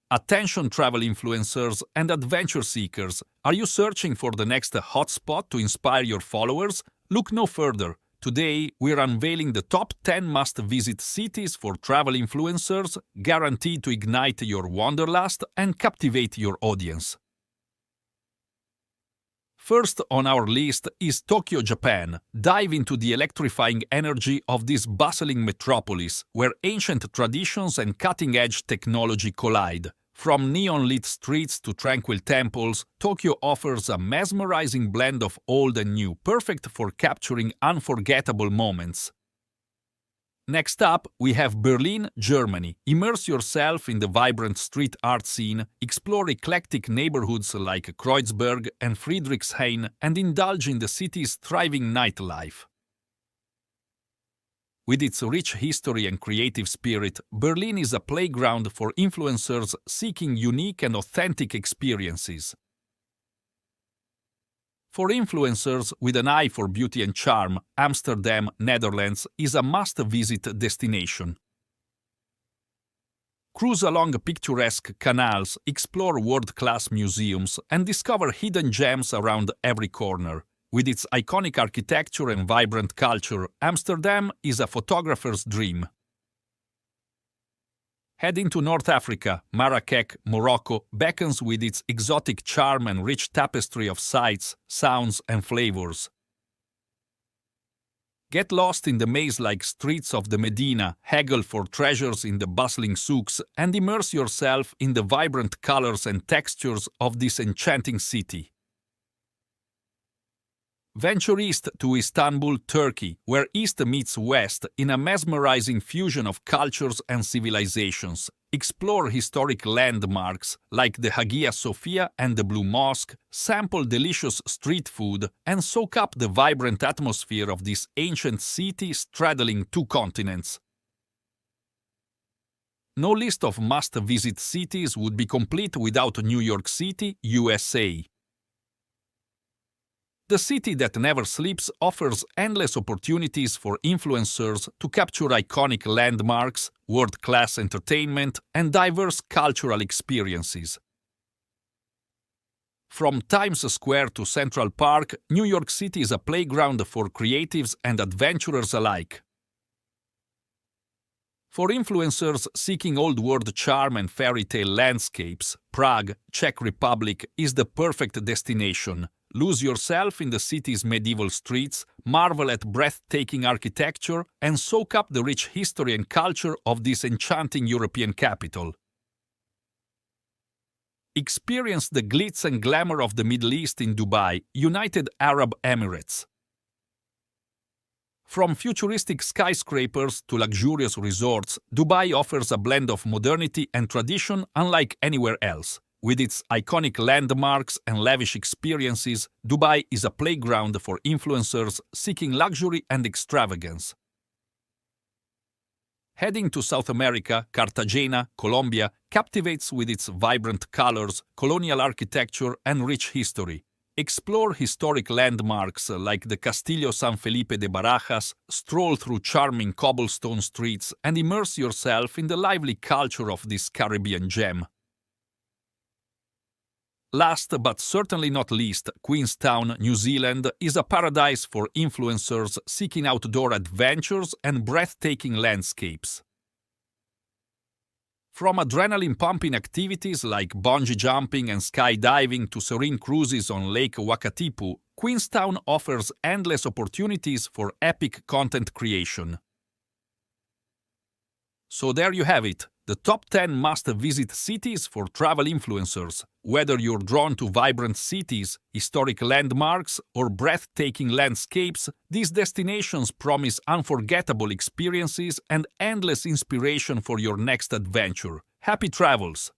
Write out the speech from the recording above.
Attention travel influencers and adventure seekers, are you searching for the next hotspot to inspire your followers? Look no further. Today, we're unveiling the top 10 must-visit cities for travel influencers, guaranteed to ignite your wanderlust and captivate your audience. First on our list is Tokyo, Japan. Dive into the electrifying energy of this bustling metropolis, where ancient traditions and cutting-edge technology collide. From neon-lit streets to tranquil temples, Tokyo offers a mesmerizing blend of old and new, perfect for capturing unforgettable moments. Next up, we have Berlin, Germany. Immerse yourself in the vibrant street art scene, explore eclectic neighborhoods like Kreuzberg and Friedrichshain, and indulge in the city's thriving nightlife. With its rich history and creative spirit, Berlin is a playground for influencers seeking unique and authentic experiences. For influencers with an eye for beauty and charm, Amsterdam, Netherlands is a must-visit destination. Cruise along picturesque canals, explore world-class museums, and discover hidden gems around every corner. With its iconic architecture and vibrant culture, Amsterdam is a photographer's dream. Heading to North Africa, Marrakech, Morocco, beckons with its exotic charm and rich tapestry of sights, sounds, and flavors. Get lost in the maze-like streets of the Medina, haggle for treasures in the bustling souks, and immerse yourself in the vibrant colors and textures of this enchanting city. Venture east to Istanbul, Turkey, where East meets West in a mesmerizing fusion of cultures and civilizations. Explore historic landmarks like the Hagia Sophia and the Blue Mosque, sample delicious street food, and soak up the vibrant atmosphere of this ancient city straddling two continents. No list of must-visit cities would be complete without New York City, USA. The city that never sleeps offers endless opportunities for influencers to capture iconic landmarks, world-class entertainment, and diverse cultural experiences. From Times Square to Central Park, New York City is a playground for creatives and adventurers alike. For influencers seeking old-world charm and fairy tale landscapes, Prague, Czech Republic is the perfect destination. Lose yourself in the city's medieval streets, marvel at breathtaking architecture, and soak up the rich history and culture of this enchanting European capital. Experience the glitz and glamour of the Middle East in Dubai, United Arab Emirates. From futuristic skyscrapers to luxurious resorts, Dubai offers a blend of modernity and tradition unlike anywhere else. With its iconic landmarks and lavish experiences, Dubai is a playground for influencers seeking luxury and extravagance. Heading to South America, Cartagena, Colombia, captivates with its vibrant colors, colonial architecture, and rich history. Explore historic landmarks like the Castillo San Felipe de Barajas, stroll through charming cobblestone streets, and immerse yourself in the lively culture of this Caribbean gem. Last but certainly not least, Queenstown, New Zealand is a paradise for influencers seeking outdoor adventures and breathtaking landscapes. From adrenaline-pumping activities like bungee jumping and skydiving to serene cruises on Lake Wakatipu, Queenstown offers endless opportunities for epic content creation. So there you have it, the top 10 must-visit cities for travel influencers. Whether you're drawn to vibrant cities, historic landmarks, or breathtaking landscapes, these destinations promise unforgettable experiences and endless inspiration for your next adventure. Happy travels!